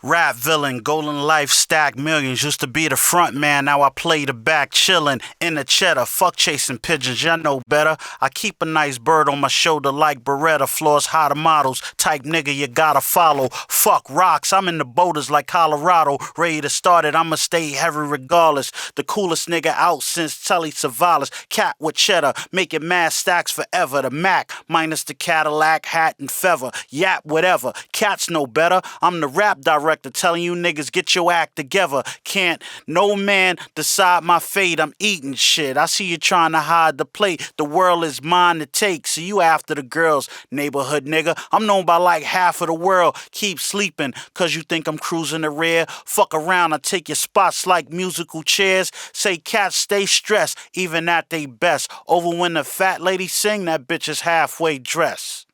Rap villain, golden life, stack millions. Used to be the front man, now I play the back, chillin' in the cheddar. Fuck chasing pigeons, y'all know better. I keep a nice bird on my shoulder like Beretta. Floors hotter models, type nigga you gotta follow. Fuck rocks, I'm in the boulders like Colorado. Ready to start it, I'ma stay heavy regardless. The coolest nigga out since Telly Savalas. Cat with cheddar, making mad stacks forever. The Mac, minus the Cadillac, hat and feather. Yap, whatever, cats know better. I'm the rap director telling you niggas get your act together. Can't no man decide my fate. I'm eating shit. I see you trying to hide the plate. The world is mine to take. So you after the girls, neighborhood nigga. I'm known by like half of the world. Keep sleeping, cause you think I'm cruising the rear. Fuck around, I take your spots like musical chairs. Say cats stay stressed, even at they best. Over when the fat lady sing, that bitch is halfway dressed.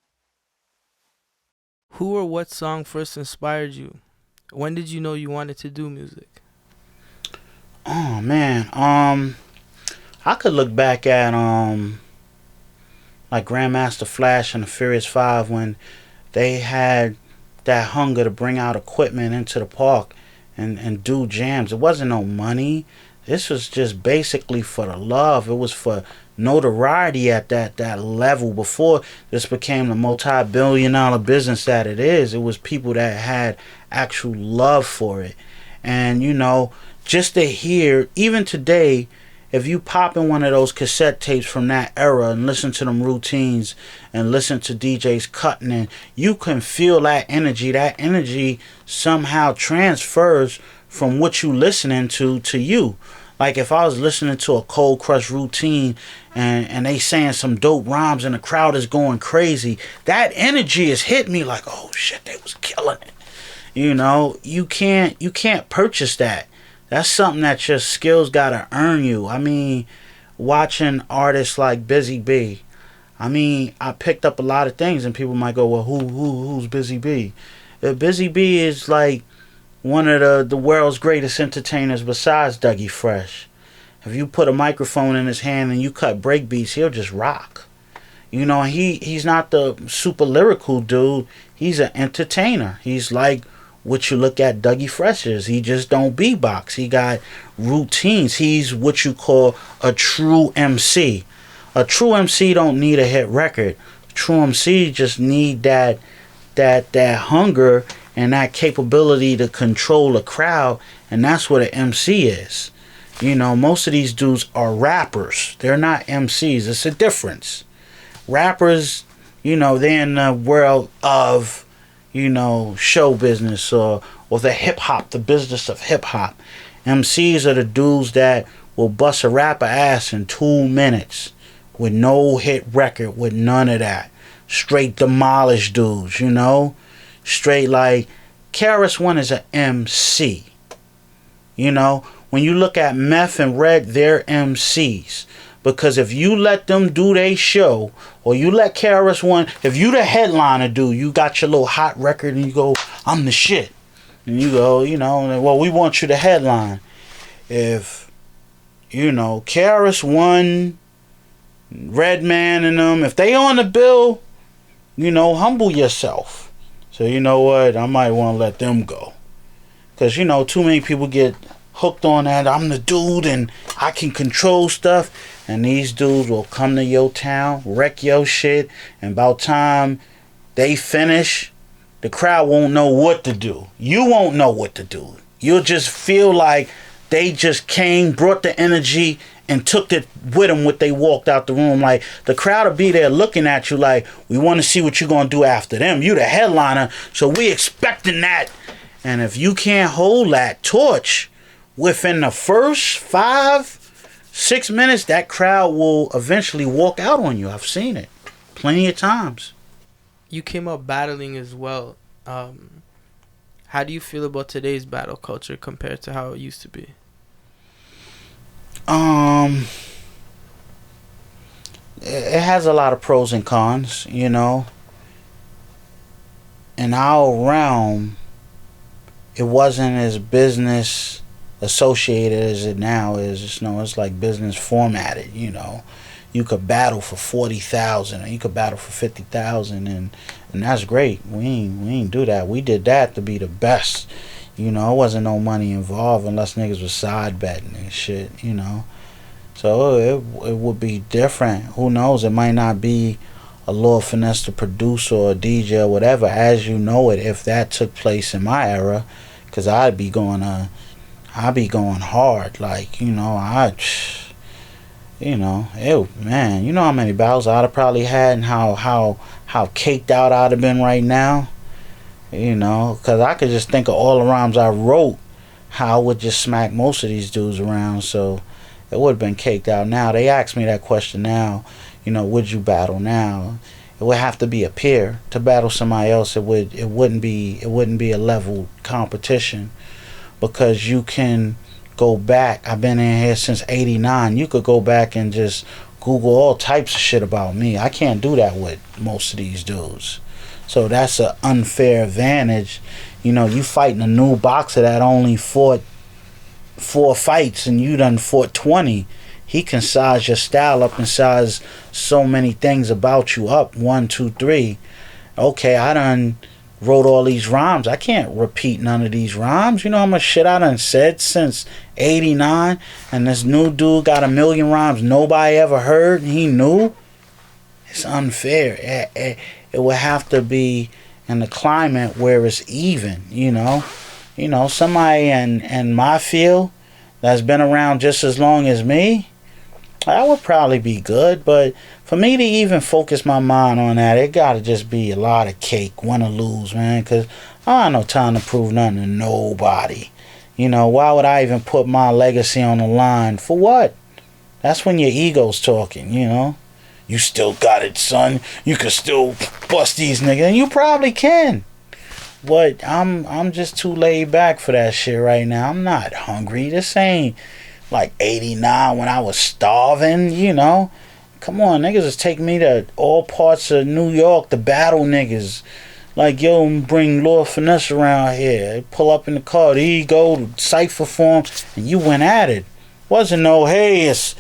Who or what song first inspired you? When did you know you wanted to do music? Oh man, I could look back at like Grandmaster Flash and the Furious Five when they had that hunger to bring out equipment into the park and do jams. It wasn't no money. This was just basically for the love. It was for notoriety at that level. Before this became the multi-billion-dollar business that it is, it was people that had actual love for it. And you know, just to hear, even today, if you pop in one of those cassette tapes from that era and listen to them routines and listen to DJs cutting in, you can feel that energy. That energy somehow transfers from what you listening to you. Like if I was listening to a Cold Crush routine and they saying some dope rhymes and the crowd is going crazy, that energy is hitting me like, oh shit, they was killing it. You know, you can't purchase that. That's something that your skills gotta earn you. I mean, watching artists like Busy B, I mean, I picked up a lot of things and people might go, well, who's Busy B? Busy B is like one of the world's greatest entertainers besides Dougie Fresh. If you put a microphone in his hand and you cut break beats, he'll just rock. You know, he's not the super lyrical dude. He's an entertainer. He's like what you look at Dougie Fresh is. He just don't beatbox. He got routines. He's what you call a true MC. A true MC don't need a hit record. True MC just need that hunger and that capability to control a crowd, and that's what an MC is. You know, most of these dudes are rappers. They're not MCs. It's a difference. Rappers, you know, they're in the world of, you know, show business or the hip-hop, the business of hip-hop. MCs are the dudes that will bust a rapper ass in 2 minutes with no hit record, with none of that. Straight demolished dudes, you know? Straight like, KRS-One is an MC. You know? When you look at Meth and Red, they're MCs. Because if you let them do their show, or you let KRS-One, if you the headliner dude, you got your little hot record and you go, I'm the shit. And you go, you know, well, we want you to headline. If, you know, KRS-One, Redman and them, if they on the bill, you know, humble yourself. So you know what, I might want to let them go. Because, you know, too many people get hooked on that. I'm the dude and I can control stuff. And these dudes will come to your town, wreck your shit. And about time they finish, the crowd won't know what to do. You won't know what to do. You'll just feel like they just came, brought the energy, and took it with them when they walked out the room. Like, the crowd will be there looking at you like, we want to see what you're going to do after them. You the headliner, so we expecting that. And if you can't hold that torch within the first 5-6 minutes, that crowd will eventually walk out on you. I've seen it plenty of times. You came up battling as well. How do you feel about today's battle culture compared to how it used to be? It has a lot of pros and cons, you know. In our realm, it wasn't as business associated as it now is. You know, it's like business formatted, you know. You could battle for 40,000 or you could battle for 50,000 and that's great. We ain't do that. We did that to be the best. You know, it wasn't no money involved unless niggas was side betting and shit, you know. So it would be different. Who knows? It might not be a Lord Finesse the producer or a DJ or whatever as you know it if that took place in my era, because I'd be going hard, like, you know. You know, man, you know how many battles I'd have probably had and how caked out I'd have been right now. You know, because I could just think of all the rhymes I wrote, how I would just smack most of these dudes around. So it would have been caked out. Now they ask me that question now, you know, would you battle now? It would have to be a peer. To battle somebody else, it wouldn't be a level competition, because you can go back. I've been in here since '89. You could go back and just Google all types of shit about me. I can't do that with most of these dudes. So that's an unfair advantage. You know, you fighting a new boxer that only fought 4 fights and you done fought 20. He can size your style up and size so many things about you up. 1, 2, 3. Okay, I done wrote all these rhymes. I can't repeat none of these rhymes. You know how much shit I done said since '89, and this new dude got 1,000,000 rhymes nobody ever heard and he knew? It's unfair. It would have to be in the climate where it's even, you know. You know, somebody in my field that's been around just as long as me, that would probably be good. But for me to even focus my mind on that, it got to just be a lot of cake, win or lose, man. Because I don't have no time to prove nothing to nobody. You know, why would I even put my legacy on the line? For what? That's when your ego's talking, you know. You still got it, son. You can still bust these niggas. And you probably can. But I'm just too laid back for that shit right now. I'm not hungry. This ain't like '89 when I was starving, you know. Come on, niggas is taking me to all parts of New York to battle niggas. Like, yo, bring Lord Finesse around here. They pull up in the car, there you go, cypher form, and you went at it. Wasn't no, hey, it's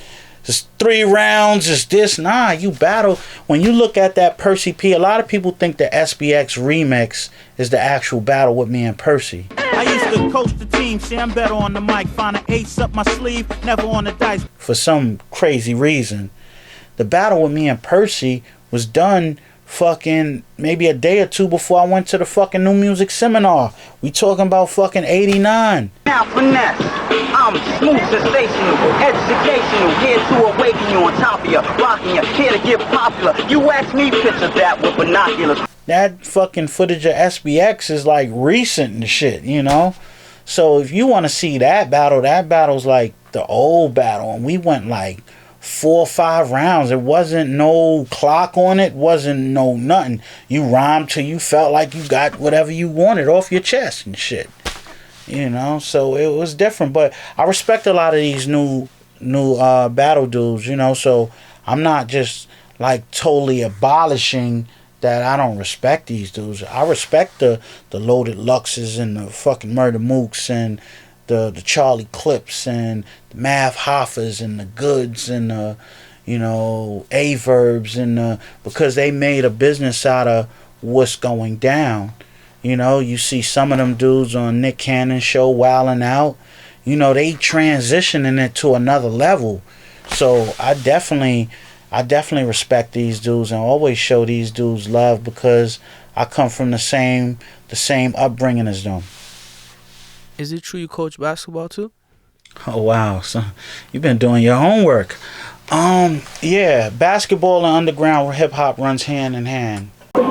3 rounds, it's this. Nah, you battle. When you look at that Percy P, a lot of people think the SBX remix is the actual battle with me and Percy. I used to coach the team, see I'm better on the mic, find an ace up my sleeve, never on the dice. For some crazy reason, the battle with me and Percy was done fucking maybe a day or 2 before I went to the fucking New Music Seminar. We talking about fucking '89. Now Finesse, I'm smooth, sensational, educational, here to awaken you on top of you, rocking you, here to get popular. You ask me, picture that with binoculars. That fucking footage of SBX is like recent and shit, you know. So if you want to see that battle's like the old battle, and we went like 4 or 5 rounds. It wasn't no clock on it, wasn't no nothing. You rhymed till you felt like you got whatever you wanted off your chest and shit, you know. So it was different. But I respect a lot of these new battle dudes, you know. So I'm not just like totally abolishing that I don't respect these dudes. I respect the Loaded Luxes and the fucking Murder Mooks and the Charlie Clips and the Mav Hoffers and the Goods and the, you know, A-Verbs and because they made a business out of what's going down. You know, you see some of them dudes on Nick Cannon's show wilding out. You know, they transitioning it to another level. So I definitely respect these dudes and always show these dudes love because I come from the same upbringing as them. Is it true you coach basketball too? Oh wow, so you've been doing your homework. Yeah, basketball and underground hip hop runs hand in hand. You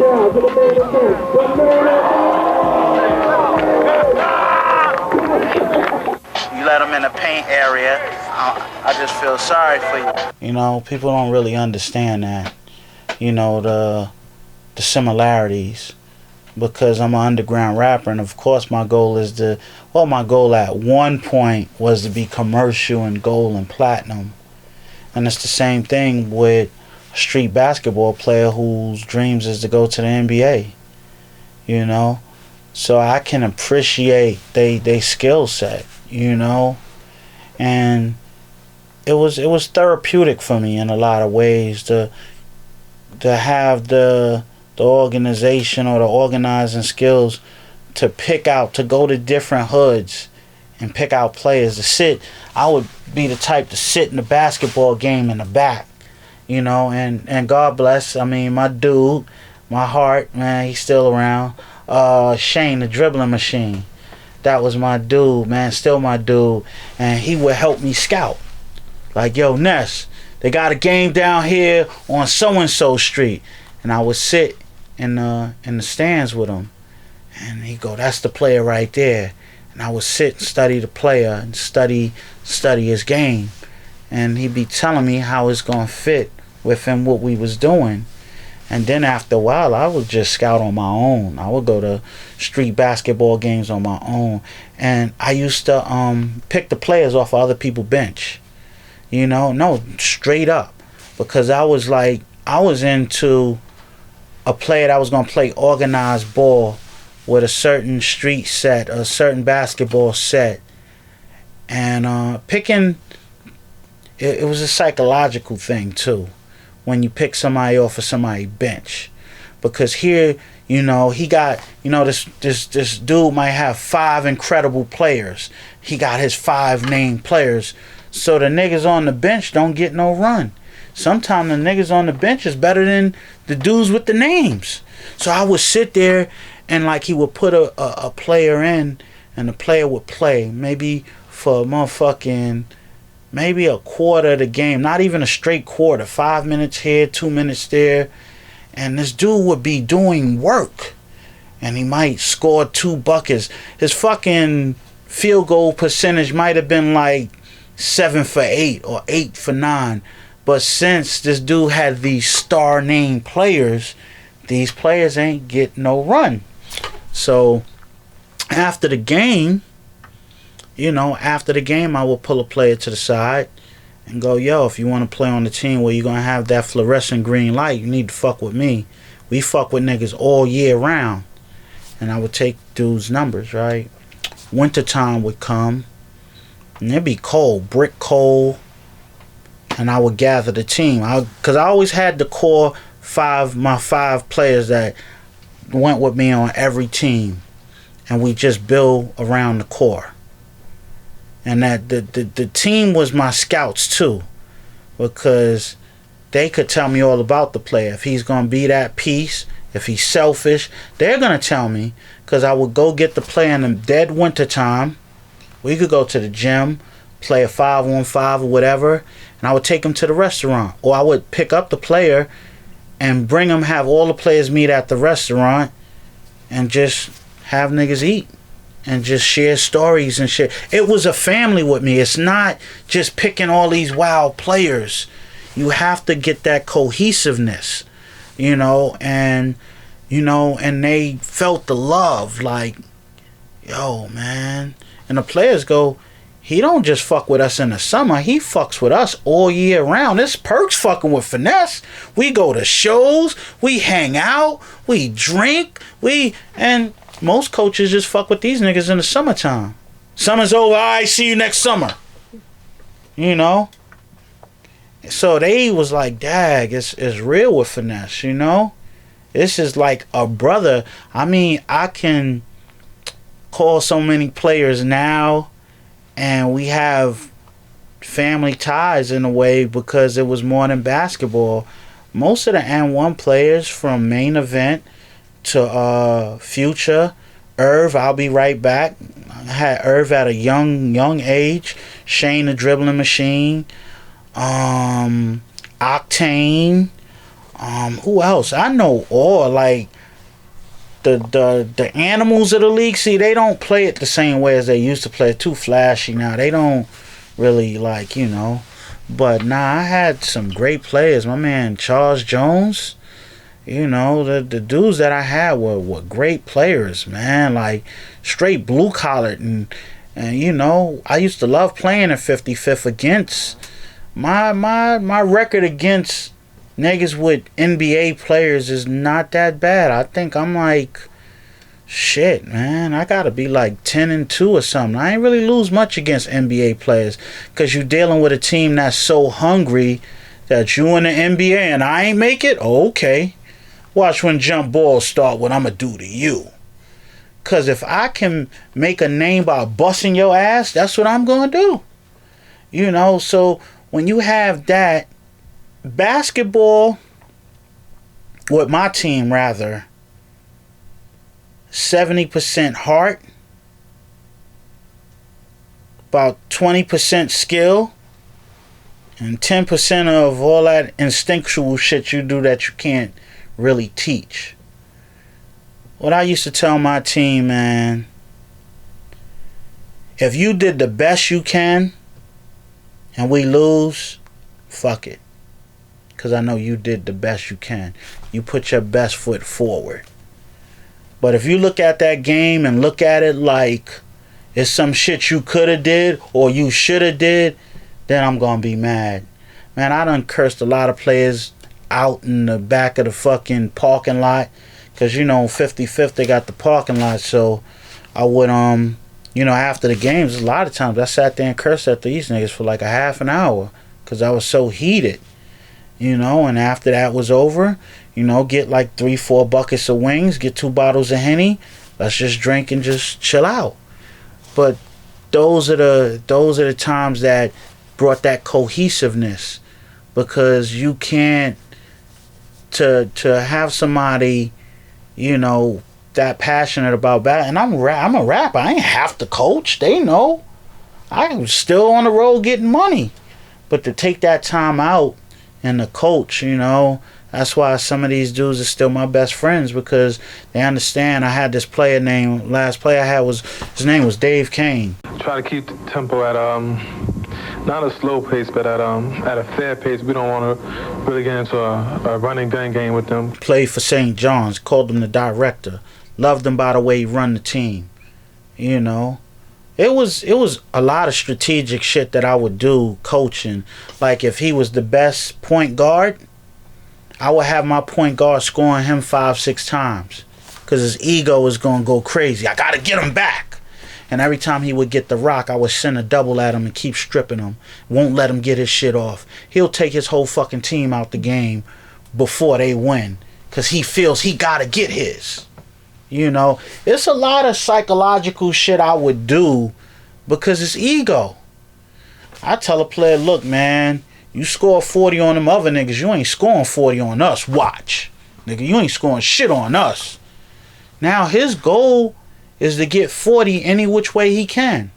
let them in the paint area, I just feel sorry for you. You know, people don't really understand that. You know, the similarities. Because I'm an underground rapper, and of course my goal is my goal at one point was to be commercial and gold and platinum. And it's the same thing with a street basketball player whose dreams is to go to the NBA. You know? So I can appreciate they skill set, you know? And it was therapeutic for me in a lot of ways to have the organization or the organizing skills to go to different hoods and pick out players to sit. I would be the type to sit in the basketball game in the back, you know, and God bless, I mean, my dude, my heart, man, he's still around. Shane, the dribbling machine. That was my dude, man, still my dude. And he would help me scout. Like, yo, Ness, they got a game down here on so-and-so street. And I would sit in the stands with him. And he'd go, that's the player right there. And I would sit and study the player and study his game. And he'd be telling me how it's going to fit within what we was doing. And then after a while, I would just scout on my own. I would go to street basketball games on my own. And I used to pick the players off of other people's bench. You know, no, straight up. Because I was into a player that was going to play organized ball with a certain street set, a certain basketball set. And picking, it was a psychological thing too, when you pick somebody off of somebody's bench. Because here, you know, he got, you know, this dude might have 5 incredible players. He got his 5 named players. So the niggas on the bench don't get no run. Sometimes the niggas on the bench is better than the dudes with the names. So I would sit there and like he would put a player in and the player would play maybe for motherfucking maybe a quarter of the game, not even a straight quarter, 5 minutes here, 2 minutes there. And this dude would be doing work and he might score 2 buckets. His fucking field goal percentage might have been like 7 for 8 or 8 for 9. But since this dude had these star name players, these players ain't get no run. So after the game, you know, I will pull a player to the side and go, yo, if you want to play on the team where you're going to have that fluorescent green light, you need to fuck with me. We fuck with niggas all year round. And I would take dudes' numbers, right? Wintertime would come and it'd be cold, brick cold. And I would gather the team. Because I always had the core 5, my 5 players that went with me on every team. And we just build around the core. And that the team was my scouts too. Because they could tell me all about the player. If he's going to be that piece, if he's selfish, they're going to tell me. Because I would go get the player in the dead winter time. We could go to the gym, play a 5-on-5 or whatever. And I would take him to the restaurant. Or I would pick up the player and bring him, have all the players meet at the restaurant. And just have niggas eat. And just share stories and shit. It was a family with me. It's not just picking all these wild players. You have to get that cohesiveness, you know, and they felt the love, like, yo, man. And the players go, he don't just fuck with us in the summer. He fucks with us all year round. This Perk's fucking with Finesse. We go to shows. We hang out. We drink. And most coaches just fuck with these niggas in the summertime. Summer's over. All right, see you next summer. You know? So they was like, dag, it's real with Finesse, you know? This is like a brother. I mean, I can call so many players now, and we have family ties in a way because it was more than basketball. Most of the And1 players from Main Event to Future, Irv, I'll be right back. I had Irv at a young age. Shane, the dribbling machine. Octane. Who else? I know all, like the animals of the league. See, they don't play it the same way as they used to play. Too flashy now. They don't really, like, you know. But nah, I had some great players. My man Charles Jones. You know, the dudes that I had were great players, man. Like straight blue collared, and you know, I used to love playing at 55th against my record against niggas with NBA players is not that bad. I think I'm like, shit, man, I gotta be like 10-2 or something. I ain't really lose much against NBA players, cause you dealing with a team that's so hungry that you in the NBA and I ain't make it. Oh, okay. Watch when jump balls start, what I'ma do to you. Because if I can make a name by busting your ass, that's what I'm going to do. You know, so when you have that, basketball, with my team rather, 70% heart, about 20% skill, and 10% of all that instinctual shit you do that you can't really teach. What I used to tell my team, man, if you did the best you can and we lose, fuck it. Because I know you did the best you can. You put your best foot forward. But if you look at that game and look at it like it's some shit you could have did or you should have did, then I'm going to be mad. Man, I done cursed a lot of players out in the back of the fucking parking lot. Because, you know, 55th, they got the parking lot. So I would, you know, after the games, a lot of times I sat there and cursed at these niggas for like a half an hour. Because I was so heated. You know, and after that was over, you know, get like 3-4 buckets of wings, get 2 bottles of Henny. Let's just drink and just chill out. But those are the times that brought that cohesiveness. Because you can't, to have somebody, you know, that passionate about that. And I'm a rapper. I ain't have to coach. They know. I'm still on the road getting money. But to take that time out and the coach, you know, that's why some of these dudes are still my best friends, because they understand. I had this player name, last player I had was, his name was Dave Kane. Try to keep the tempo at not a slow pace, but at a fair pace. We don't want to really get into a running gun game with them. Played for St. John's, called him the director. Loved him by the way he run the team. You know, it was a lot of strategic shit that I would do coaching. Like if he was the best point guard, I would have my point guard scoring him 5-6 times, because his ego is going to go crazy. I got to get him back. And every time he would get the rock, I would send a double at him and keep stripping him. Won't let him get his shit off. He'll take his whole fucking team out the game before they win, because he feels he got to get his. You know, it's a lot of psychological shit I would do because it's ego. I tell a player, look, man, you score 40 on them other niggas, you ain't scoring 40 on us. Watch. Nigga, you ain't scoring shit on us. Now his goal is to get 40 any which way he can.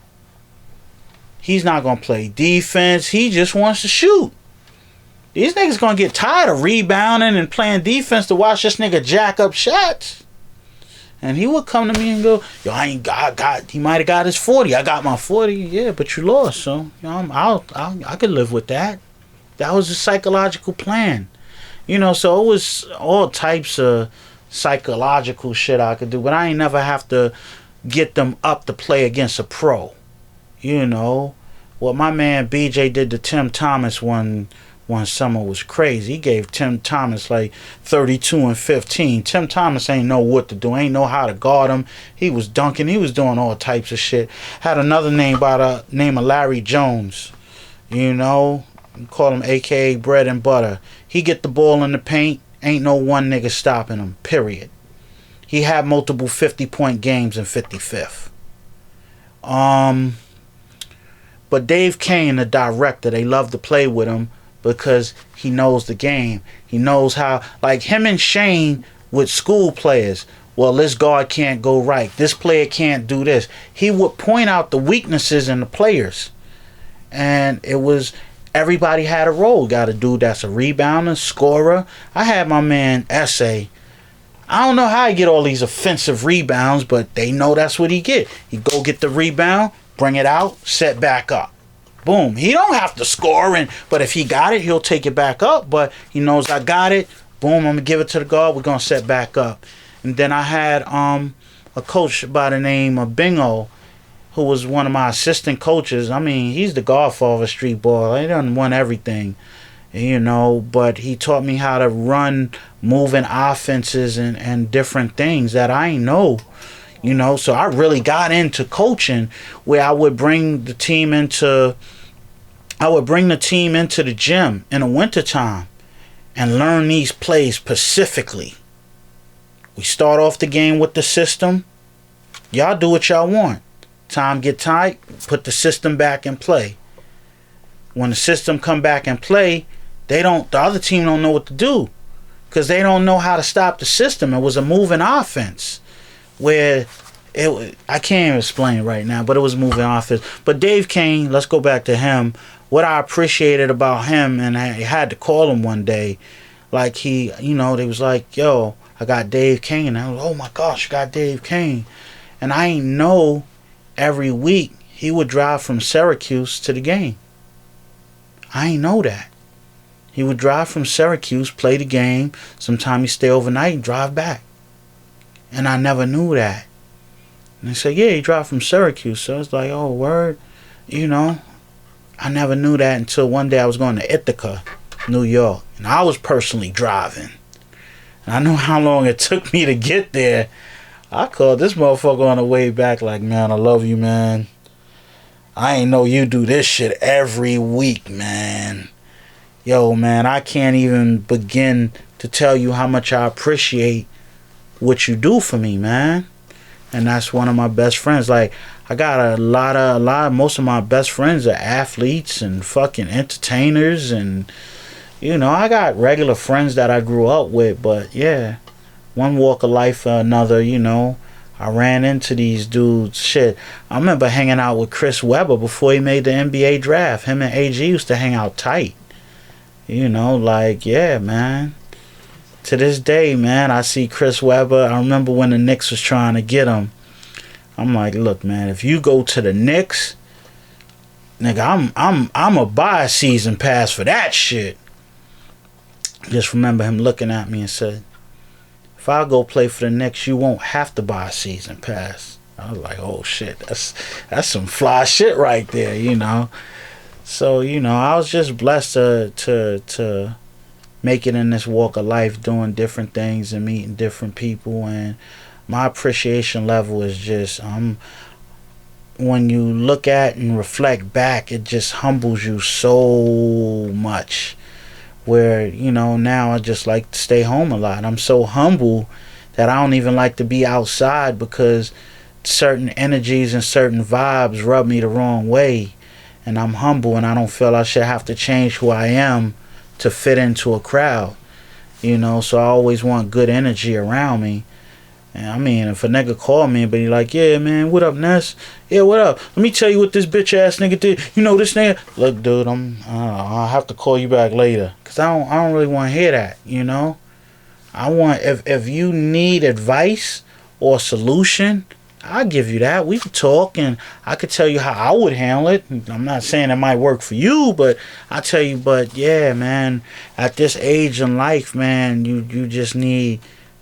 He's not going to play defense. He just wants to shoot. These niggas going to get tired of rebounding and playing defense to watch this nigga jack up shots. And he would come to me and go, yo, I ain't got he might have got his 40. I got my 40. Yeah, but you lost. So, you know, I could live with that. That was a psychological plan. You know, so it was all types of psychological shit I could do. But I ain't never have to get them up to play against a pro. You know, what my man BJ did to Tim Thomas one summer was crazy. He gave Tim Thomas like 32 and 15. Tim Thomas ain't know what to do, ain't know how to guard him. He was dunking, he was doing all types of shit. Had another name by the name of Larry Jones. You know, call him AKA bread and butter. He get the ball in the paint, ain't no one nigga stopping him, period. He had multiple 50-point games in 55th. But Dave Kane, the director, they love to play with him because he knows the game. He knows how, like him and Shane with school players. Well, this guard can't go right. This player can't do this. He would point out the weaknesses in the players. And it was, everybody had a role. Got a dude that's a rebounder, scorer. I had my man Essay. I don't know how he get all these offensive rebounds, but they know that's what he get. He go get the rebound, bring it out, set back up. Boom. He don't have to score, but if he got it, he'll take it back up. But he knows I got it. Boom, I'm going to give it to the guard. We're going to set back up. And then I had a coach by the name of Bingo, who was one of my assistant coaches. I mean, he's the godfather of street ball. He done won everything, you know. But he taught me how to run moving offenses and different things that I ain't know. You know, so I really got into coaching, where I would bring the team into the gym in the wintertime and learn these plays specifically. We start off the game with the system. Y'all do what y'all want. Time get tight, put the system back in play. When the system come back in play, the other team don't know what to do, because they don't know how to stop the system. It was a moving offense where I can't even explain it right now, but it was moving offense. But Dave Kane, let's go back to him. What I appreciated about him, and I had to call him one day, like they was like, yo, I got Dave Kane. And I was, oh my gosh, you got Dave Kane. And I ain't know every week he would drive from Syracuse to the game. I ain't know that. He would drive from Syracuse, play the game. Sometimes he stay overnight and drive back. And I never knew that. And they said, yeah, he drive from Syracuse. So I was like, oh, word. I never knew that until one day I was going to Ithaca, New York. And I was personally driving. And I knew how long it took me to get there. I called this motherfucker on the way back like, man, I love you, man. I ain't know you do this shit every week, man. Yo, man, I can't even begin to tell you how much I appreciate what you do for me, man. And that's one of my best friends. Like, I got most of my best friends are athletes and fucking entertainers, and I got regular friends that I grew up with, but yeah, one walk of life or another, I ran into these dudes. Shit, I remember hanging out with Chris Webber before he made the NBA draft. Him and AG used to hang out tight. Yeah, man. To this day, man, I see Chris Webber. I remember when the Knicks was trying to get him. I'm like, look, man, if you go to the Knicks, nigga, I'm a buy a season pass for that shit. Just remember him looking at me and said, if I go play for the Knicks, you won't have to buy a season pass. I was like, oh shit, that's some fly shit right there, So, I was just blessed to make it in this walk of life, doing different things and meeting different people, and my appreciation level is just when you look at and reflect back, it just humbles you so much. Where, now I just like to stay home a lot. I'm so humble that I don't even like to be outside because certain energies and certain vibes rub me the wrong way. And I'm humble, and I don't feel I should have to change who I am to fit into a crowd. So I always want good energy around me. And I mean, if a nigga call me but he like, yeah, man, what up, Ness? Yeah, what up? Let me tell you what this bitch ass nigga did. This nigga. Look, dude, I'll have to call you back later, cause I don't really want to hear that. I want, if you need advice or a solution, I'll give you that. We could talk, and I could tell you how I would handle it. I'm not saying it might work for you, but I tell you. But yeah, man, at this age in life, man, you just need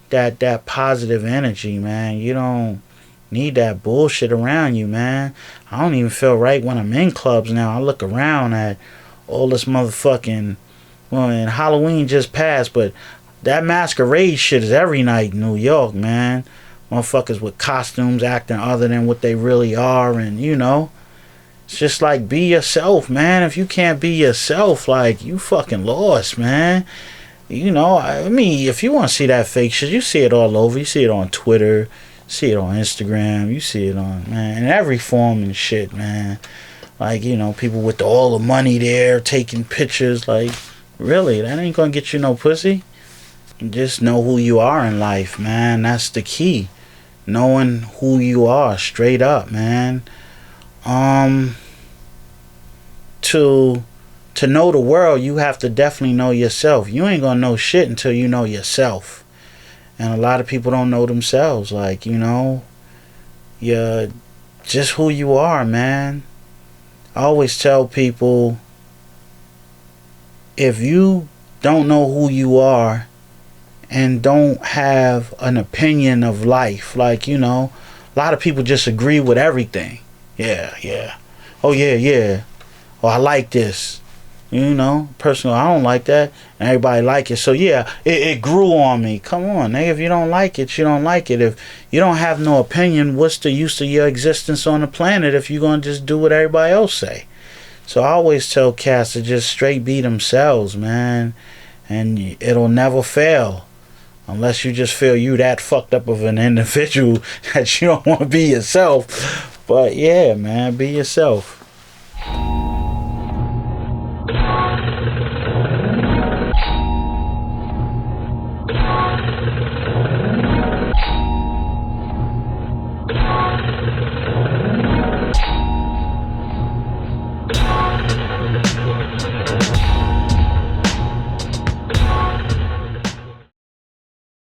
that positive energy, man. You don't need that bullshit around you, man. I don't even feel right when I'm in clubs now. I look around at all this motherfucking, and Halloween just passed, but that masquerade shit is every night in New York, man. Motherfuckers with costumes acting other than what they really are, and it's just like, be yourself, man. If you can't be yourself, like, you fucking lost, man. I mean, if you want to see that fake shit, you see it all over. You see it on Twitter, see it on Instagram, you see it on, man, in every form and shit, man. Like, people with all the money there taking pictures. Like, really, that ain't gonna get you no pussy. Just know who you are in life, man. That's the key. Knowing who you are, straight up, man. To know the world, you have to definitely know yourself. You ain't gonna know shit until you know yourself. And a lot of people don't know themselves. Like, you're just who you are, man. I always tell people, if you don't know who you are and don't have an opinion of life, like, a lot of people just agree with everything. Yeah. Oh, yeah. Oh, I like this. Personally, I don't like that, and everybody like it. So yeah, it grew on me. Come on, nigga. If you don't like it, you don't like it. If you don't have no opinion, what's the use of your existence on the planet if you're gonna just do what everybody else say? So I always tell cats to just straight be themselves, man, and it'll never fail. unless you just feel you that fucked up of an individual that you don't want to be yourself. But yeah, man, be yourself.